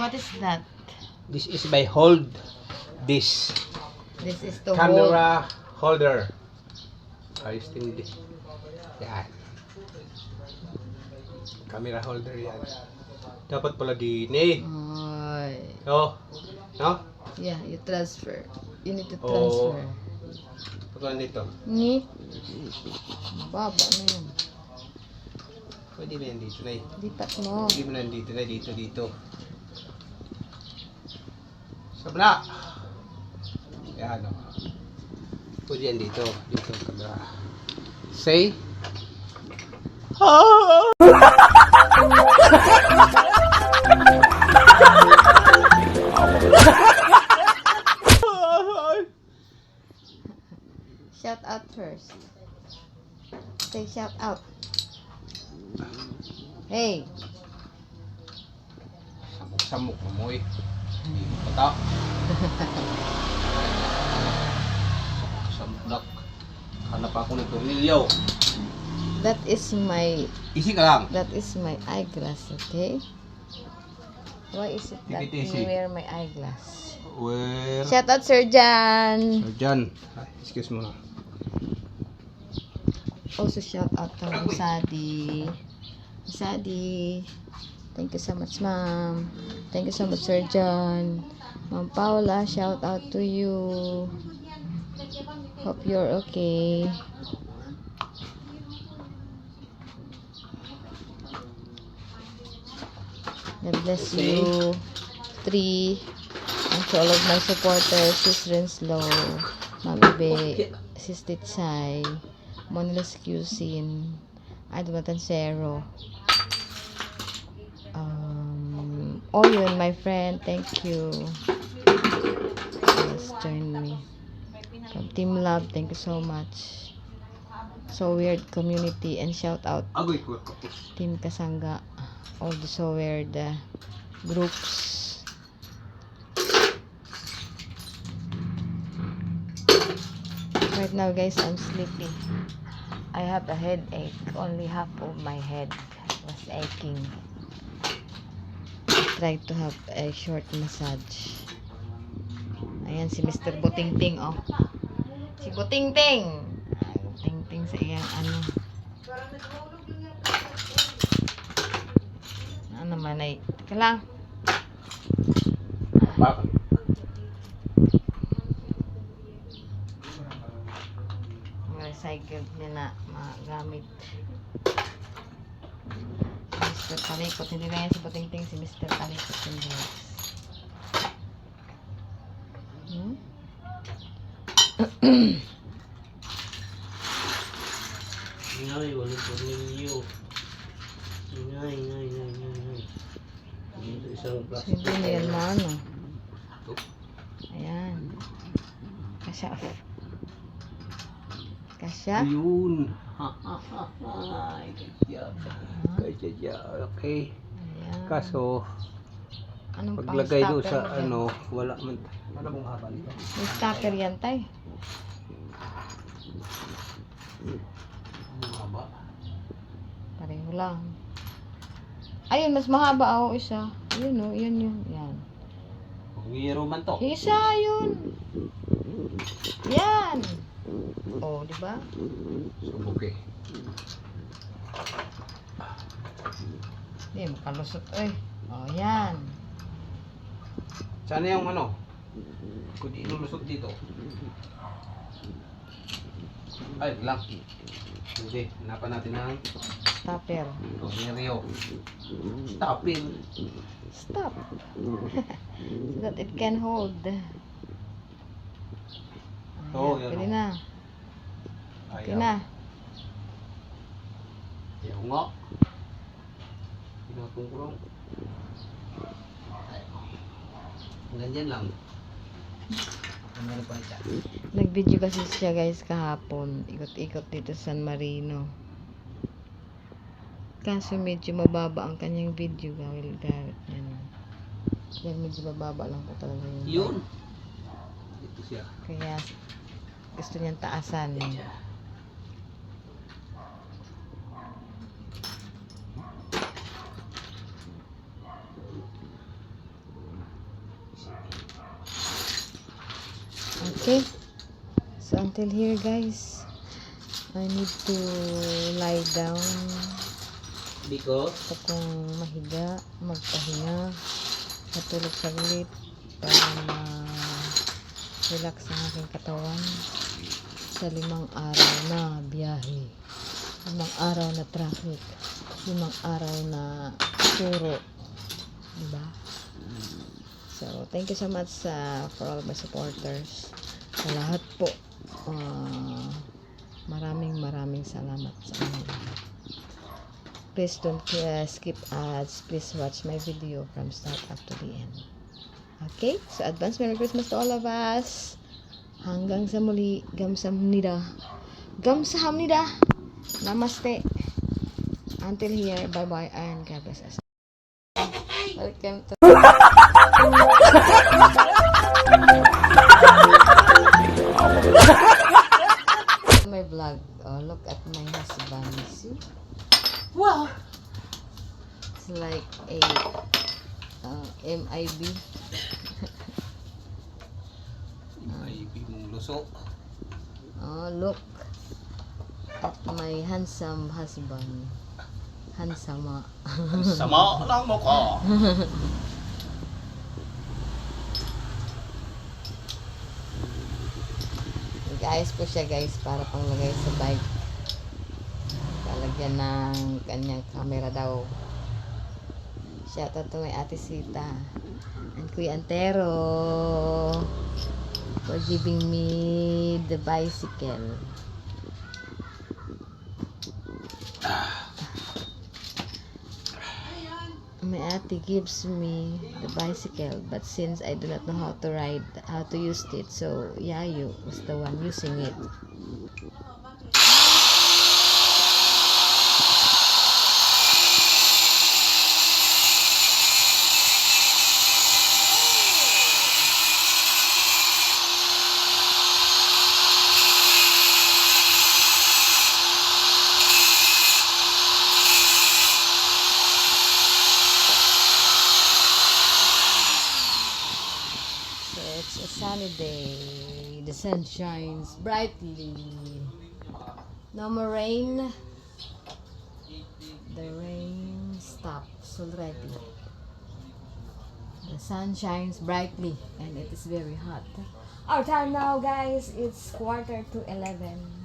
What is that? This is by Hold This. This is to hold. Camera holder. Ayos din din. Yan. Camera holder yan. Dapat pala din eh. Ay. Oh. No? Yeah, you transfer. You need to Oo. transfer. Pagkaan dito. Ni? Baba na yun. Pwede na yan dito na eh. Lipat mo. Pwede mo na yan dito na dito. Sabla! Yan o. Pwede yan dito. Dito ang camera. Say. Shout out first. Say shout out. Hey. Samok mo eh. Hindi mo pata. Samok. Hanap ako ng tornilyo. That is my Easy ka lang. eyeglass, okay? Why is it that Take it you easy. wear my eyeglass? Where? Shout out Sir Jan. So, dyan. Ay, excuse mo na. Also shout out to Sadi. Sadi. Thank you so much, ma'am. Thank you so much, Sir John. Ma'am Paula, shout out to you. Hope you're okay. God bless you. 3. And to all of my supporters, Sis Renslow, Mami Be, Sis Titsay, Monilas Cusin, Idol Matancero. All you and my friend, thank you. Yes, join me. From Team Love, thank you so much. So Weird community and shout out Agoy ko kapos. Team Kasangga, all the So Weird groups. Right now guys, I'm sleepy. I have a headache. Only half of my head was aching. I tried to have a short massage. Ayan si Mr. Butingting, oh. Si Butingting. Butingting sa iyang ano. Ano naman ay, teka lang. Bakit? Recycled niya na magamit. Mr. Palikot, hindi na yan si Butingting, si Mr. Palikot yung guys. Ingay, walang tornilyo. Ingay. Dito isang So, hindi na yan maano. Ito. Ayan. Kasya. Kasya? Ayun. Ay, good job. Okay. Ayan. Kaso, Anong paglagay doon pang-stopper sa mo dyan? ano, wala man. Ano mong haba nito? May stopper yan, tay. Ang haba. Pareho lang. Ayun, mas mahaba ako isa. Ayun, oh, yun. Yan. Ngiro man to. Isa, yun. Yan. Oh, di ba? Subok eh. Hindi, makalusot. Ay. Oh, yan. Sana yung ano? Kung ilulusot dito. Ay, lang. Hindi, hanapan natin ng Stopper. tornilyo. Stopin. Stop. So that it can hold. Oo, Ayan, yan, pwede oh. na. Okay na. Ayaw nga. Pinakungkurong. Ganyan lang. Ano pa ito? Nag-video kasi siya guys kahapon. Ikot-ikot dito sa San Marino. Kaso medyo mababa ang kanyang video. Gawil gamit niya. Dahil medyo mababa lang po talaga yung Yun. Ito siya. Kaya gusto niyang taasan. Okay? So until here guys, I need to lie down. Because Gusto kong mahiga, magpahinga, matulog saglit para ma-relax ang aking katawan sa 5 araw na biyahe, 5 araw na traffic, 5 araw na turo, diba? So thank you so much for all my supporters, sa lahat po. Maraming salamat sa inyo lahat. Please don't skip ads. Please watch my video from start up to the end. Okay? So, advance Merry Christmas to all of us. Hanggang sa muli. Gamsahamnida. Gamsahamnida. Namaste. Until here, bye-bye and God bless us. Welcome to my vlog. Oh, look at my husband. See? Wow! It's like a MIB. MIB mong luso. Oh, look at my handsome husband. Handsome. Sama ng mukha. Guys po siya guys para panglagay sa bike. Lalagyan ng kanyang camera daw. Shoutout to my Ate Sita and Kuya Antero for giving me the bicycle. My ate gives me the bicycle, but since I do not know how to ride, how to use it, so Yayo was the one using it. It's a sunny day. The sun shines brightly. No more rain. The rain stops already. The sun shines brightly and it is very hot. Our time now, guys, it's 11:15.